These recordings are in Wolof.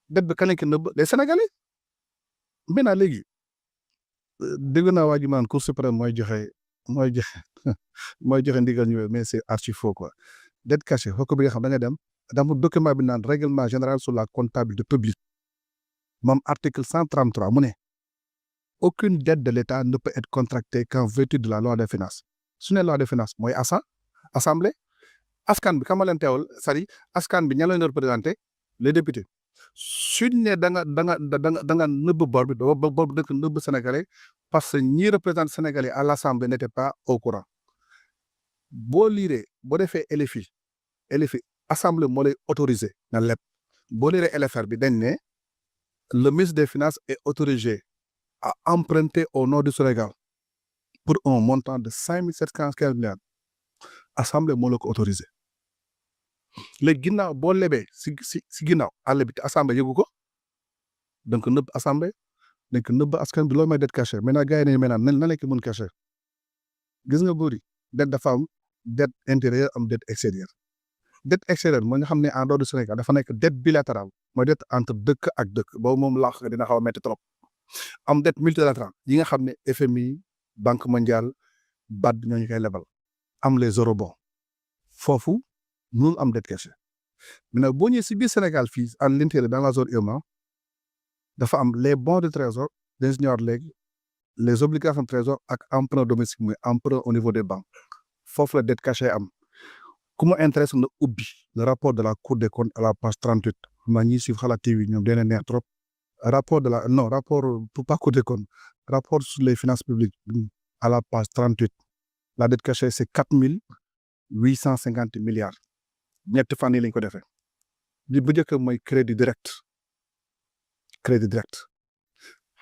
dette bi kan lañ ko nëbb les Sénégalais. Maintenant léegi dégg naa waa ji maan Cour suprême mooy joxe mooy joxe ndigal ñu mais c'est archi faux quoi. Dette cachée foo ko bi nga xam da nga dem dans document bi naan règlement général sur la comptabilité publique moom article 133 mu ne aucune dette de l'État ne peut être contractée qu'en vertu de la loi des finances. su ne loi des finances mooy assemblée askan bi kama leen teewal c'est-à-dire askan bi ña leen représenté les députés suñ ne da nga nëbb bor bi bor bi dëkk nëbb Sénégalais parce que ñi représente Sénégalais à l'Assemblée n'étaient pas au courant. boo liiree boo defee LFI assemblée moo lay autorisé nga leb boo liiree LFR bi dañ ne le ministre des finances est autorisé à emprunter au nom du Sénégal pour un montant de 5 715 milliards assemblée moo la ko autorisé. léegi ginnaaw boo lebee si ginnaaw àll bi te assemblée yëgu ko donc nëbb assemblée dañ ko nëbb askan bi loolu mooy dette cachée maintenant gars yi nañu maintenant nan lañ ko mën caché gis nga bëri dette dafa am dette intérieure am dette extérieure. Dette extérieure mooy nga xam ne en dehors du Sénégal dafa nekk dette bilatérale mooy dette entre dëkk ak dëkk boobu moom laax nga dina xaw a métti trop. am dette multilatérale yi nga xam ne FMI Banque mondiale BAD ñooñu koy lebal am les eurobonds foofu mënul am dette cachée. maintenant boo ñëwee si biir Sénégal fii à l'intérieur dans la zone euro dafa am les bons de trésor dañ si ñëwaat léegi les obligations de trésor ak emprunt domestique muy emprunt au niveau des banques foofu la dette cachée am. ku ma intéresse na ubbi le rapport de la Cour des comptes à la page 38 maa ñi suivre Xalaat TV ñoom dina neex trop. rapport pas Cour des comptes rapport sur les finances publiques à la page 38 la dette cachée c'est 4 850 milliards ñetti fan yi lañ ko defee. li bu njëkk mooy crédit direct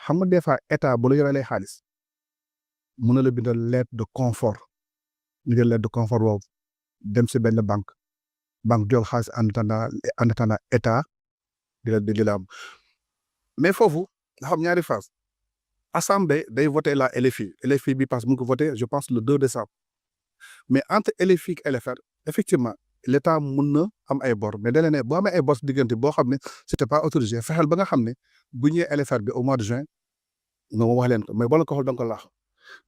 xam nga des fois état bu la yorelee xaalis mën na la bindal lettre de confort ñu jël lettre de confort boobu dem si benn banque jël xaalis en attendant état di la am mais foofu nga xam ñaari phase assemblée day voté la LFI bi passe mu ngi ko voté je pense le 2 décembre mais entre LFI ak LFR effectivement l'état mën na am ay bor mais da leen ne boo amee ay bor diggante boo xam ne c'était pas autorisé fexeel ba nga xam ne bu ñëwee LFR bi au mois de juin nga wax leen ko mais boo la ko xool da nga ko laax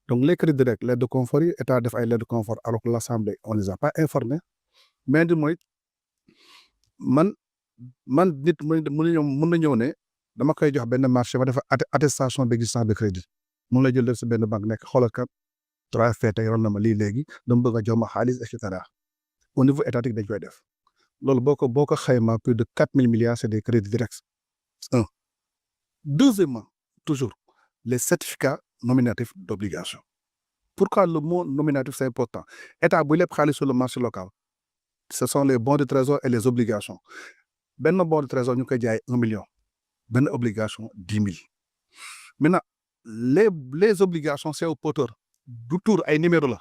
donc les crédits directs lettre de confort yi état def ay lettre de confort alors que l'assemblée on les a pas informés mais di mooy man nit mën na ñëw ne dama koy jox benn marché ma def attestation d'existence de crédit mun la jël def si benn banque nekk xoolal kat 3FPT tey yoroon na ma lii léegi dama bëgg a jox ma xaalis et cetera au niveau étatique dañ koy def loolu boo ko xayma plus de 4 000 milliards c'est des crédits directs. Deuxièmement toujours les certificats nominatifs d'obligation. Pourquoi le mot nominatif c'est important? État bu lépp xaalis sur le marché local ce sont les bons de trésor et les obligations. benn bon de trésor ñu koy jaay 1 million benn obligation 10 000. maintenant les obligations c'est au porteur du tour ay numéro la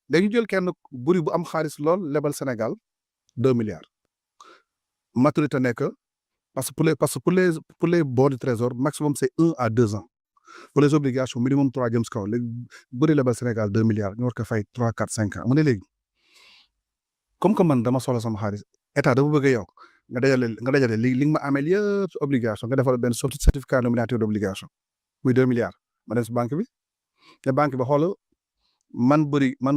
dañu jël kenn buri bu am xaalis lool lebal Sénégal 2 milliards maturité nekk parce que pour les bons de trésor maximum c'est 1 à 2 ans. pour les obligations minimum 3 jëm si kaw léegi bëri lebal Sénégal 2 milliards ñu war ko fay 3 4 5 ans mu ne léegi comme que man dama soxla sama xaalis état dafa bëgg yow nga dajale li nga ma ameel yëpp si obligation nga defal benn certificat nominatif d'obligation muy 2 milliards ma dem si banque bi te banque bi xool man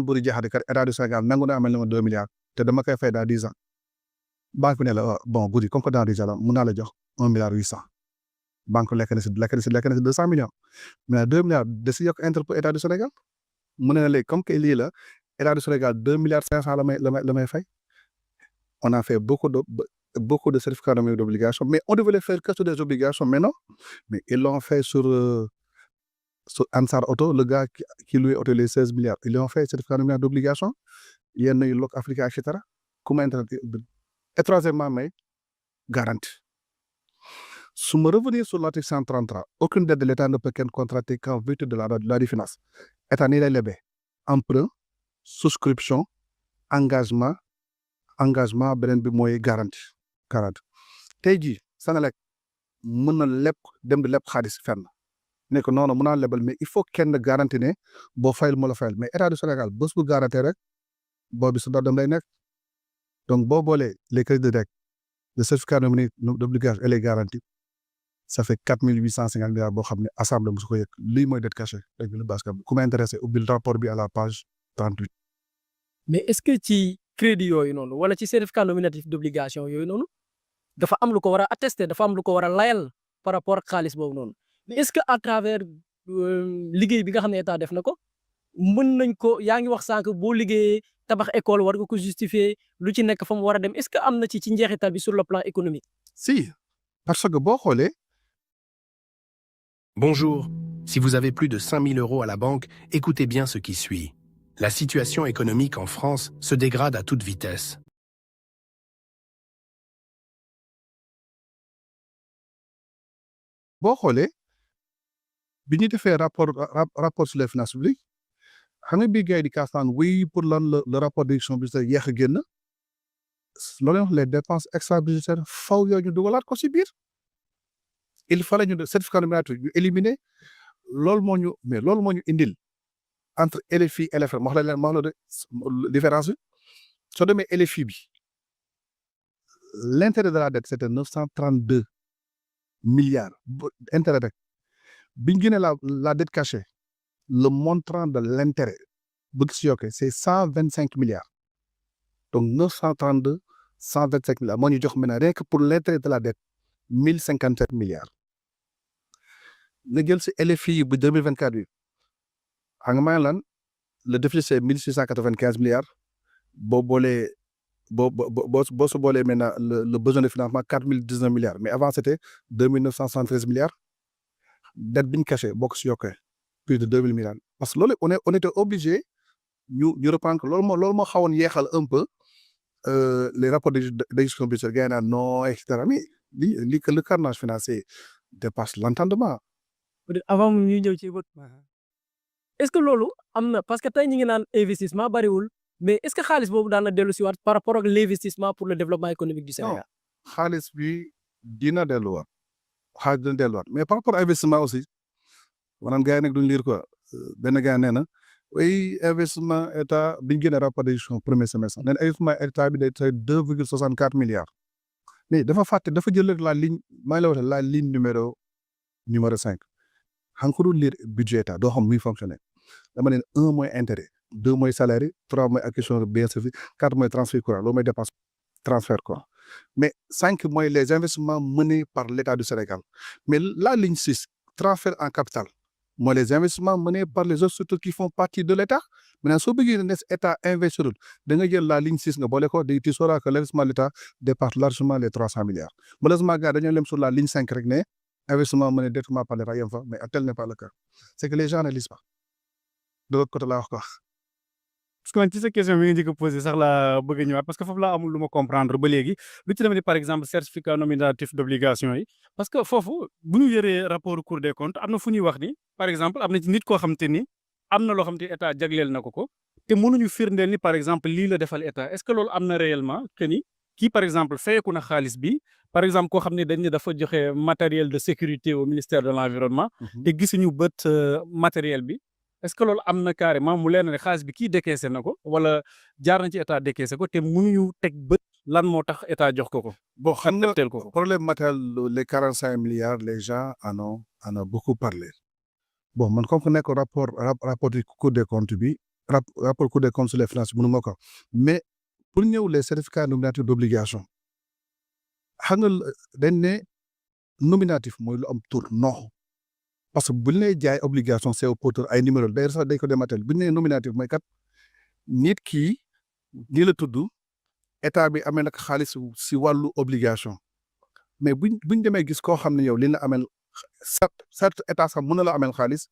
bëri jaxate kat état du Sénégal nangu na amel na ma 2 milliards te dama koy fay dans 10 ans banque bi ne la bon bëri comme que dans 10 ans mun naa la jox 1 milliard 800. banque lekk na si 200 millions mais 2 milliards da si yokk intérêt pour état du Sénégal mu ne léegi comme que lii la état du Sénégal 2 milliards 500 la may fay. On a fait beaucoup de certificats d'obligation mais on devait les faire que sur des obligations mais non mais ils l'ont fait sur Ansar Auto le gars qui louait auto les 16 milliards ils l'ont fait certificat d'obligation yenn yu Lok Africa et cetera comment et troisièmement may garantie. Su ma revenir sur l'article 133 aucune dette de l'État ne peut être contractée qu'en vertu de la loi des finances. État nii lay lebee emprunt souscription engagement beneen bi mooy garantie tey jii Senelec mën na leb dem di leb xaalis fenn ne ko non mën naa lebal mais il faut kenn garantie ne boo fayal moo la fayal mais état du Sénégal bés bu garantie rek boobu su dem lay nekk donc boo boolee les crédits directs le certificat d'obligation et les garanties ça fait 4850 milliards boo xam ne assemblée mosu ko yëg lii mooy dette cachée rek la base ku ma intéressé ubbil rapport bi à la page 38. mais est-ce que ci crédit yooyu noonu wala ci certificat nominatif d'obligation yooyu noonu dafa am lu ko war a attester dafa am lu ko war a layal par rapport ak xaalis boobu noonu mais est-ce que à travers liggéey bi nga xam ne état def na ko mën nañ ko yaa ngi wax sànq boo liggéeyee tabax école war nga ko justifier lu ci nekk fa mu war a dem est-ce que am na ci njeexital bi sur le plan économique. si parce que boo xoolee. Bonjour. Si vous avez plus de 5 000 € à la banque, écoutez bien ce qui suit. La situation économique en France se dégrade à toute vitesse. boo xoolee bi ñu defee rapport sur les finances publiques xam nga bii gars yi di kaas naan oui pour lan le rapport d'édition budgétaire yéex a génn loolu wax les dépenses extra-budgétaires faw yooyu ñu dugalaat ko si biir il fallait ñu certificat nominatif ñu éliminer loolu moo ñu indil entre LFI et LFR ma wax la différence bi soo demee LFI bi l'intérêt de la dette c'était 932 milliards intérêt rek bi ñu génnee la dette cachée le montant de l'intérêt bëgg si yokkee c'est 125 milliards donc 932 125 milliards moo ñu jox maintenant rien que pour l'intérêt de la dette 1057 milliards nga jël si LFI bu 2024 bi xam nga maa lan le déficit c'est 1695 milliards boo boolee boo su boolee maintenant le besoin de financement 4019 milliards mais avant c'était 2973 milliards dette bi ñu caché boo ko si yokkee plus de 2000 milliards parce que loolu on était obligé ñu reprendre loolu moo xawoon yeexal un peu les rapports d'exécution budgétaire gars yi naan non et cetera mais li que le carnage financier dépasse l'entendement. peut-être avant ñuy ñëw ci est-ce que loolu am na parce que tey ñu ngi naan investissement bariwul mais est-ce que xaalis boobu daan na dellu si waat par rapport ak l'investissement pour le développement économique du Sénégal. non xaalis bi dina delluwaat mais par rapport à investissement aussi maanaam gars yi nag duñ lire quoi benn gars nee na oui investissement état bi ñu génne rapport d'édition premier semestre nee na investissement état bi day 2,64 milliards mais dafa fàtte dafa jël la ligne maa ngi la wax la ligne numéro 5 xam nga ko doon lire budget état doo xam muy fonctionner dama ne 1 mooy intérêt 2 mooy salaire yi 3 mooy acquisition de biens services 4 mooy transfert courant loolu mooy dépense transfert quoi mais 5 mooy les investissements menés par l'État du Sénégal mais la ligne 6 transfert en capital mooy les investissements menés par les autres structures qui font partie de l'État maintenant soo bëggee ne état investirul da nga jël la ligne 6 nga boole ko tu sauras que l'investissement de l'État dépasse largement les 300 milliards malheureusement gars dañoo lem sur la ligne 5 rek ne investissement mené directement par l'État yem fa mais tel n'est pas le cas c'est que les gens ne lisent pas de l'autre côté laa wax ko parce que man ci sa question bi nga njëkk a posé sax laa bëgg a ñëwaat parce que foofu laa amul lu ma comprendre ba léegi lu ci demee ni par exemple certificat nominatif d'obligation yi parce que foofu bu ñu yëree rapport Cour des comptes am na fu ñuy wax ni par exemple am na ci nit koo xam te ni am na loo xam te état jagleel na ko te mënuñu firndeel ni par exemple lii la defal état est-ce que loolu am na réellement que ni kii par exemple fayeku na xaalis bi par exemple koo xam ne dañ ne dafa joxe matériel de sécurité au ministère de l'environnement te gisuñu bët matériel bi est-ce que loolu am na carrément mu leen ne xaalis bi kii décaissé na ko wala jaar na ci état décaissé ko te mënuñu teg bët lan moo tax état jox ko. bon xam nga teel ko problème matériel les 45 milliards les gens en ont beaucoup parlé bon man comme que nekk rapport du Cour des comptes bi rapport Cour des comptes sur les finances mënu ma ko mais pour ñëw les certificats nominatifs d'obligation xam nga dañ ne nominatif mooy lu am tur non parce que bu ñu lay jaay obligation c'est au porteur ay numéro d'ailleurs sax dañ ko dématel bu ñu nee nominatif mooy kat nit kii nii la tudd état bi amee nag xaalis si wàllu obligation mais buñ demee gis koo xam ne yow li na amel certes état sax mën na la amel xaalis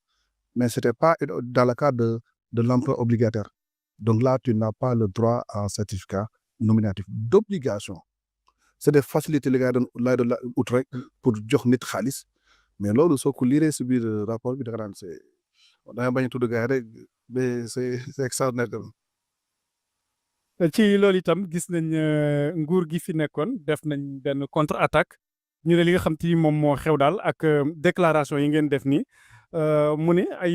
mais c'était pas dans le cadre de l'emprunt obligataire donc là tu n'as pas le droit à un certificat nominatif d'obligation c'est des facilités li nga doon ut rek pour jox nit xaalis mais loolu soo ko lire si biir rapport bi da nga daan c'est da nga bañ a tudd gars rek mais c'est extraordinaire. ci loolu itam gis nañ nguur gi fi nekkoon def nañ benn contre-attaque ñu ne li nga xam te ni moom moo xew daal ak déclaration yi ngeen def nii mu ne ay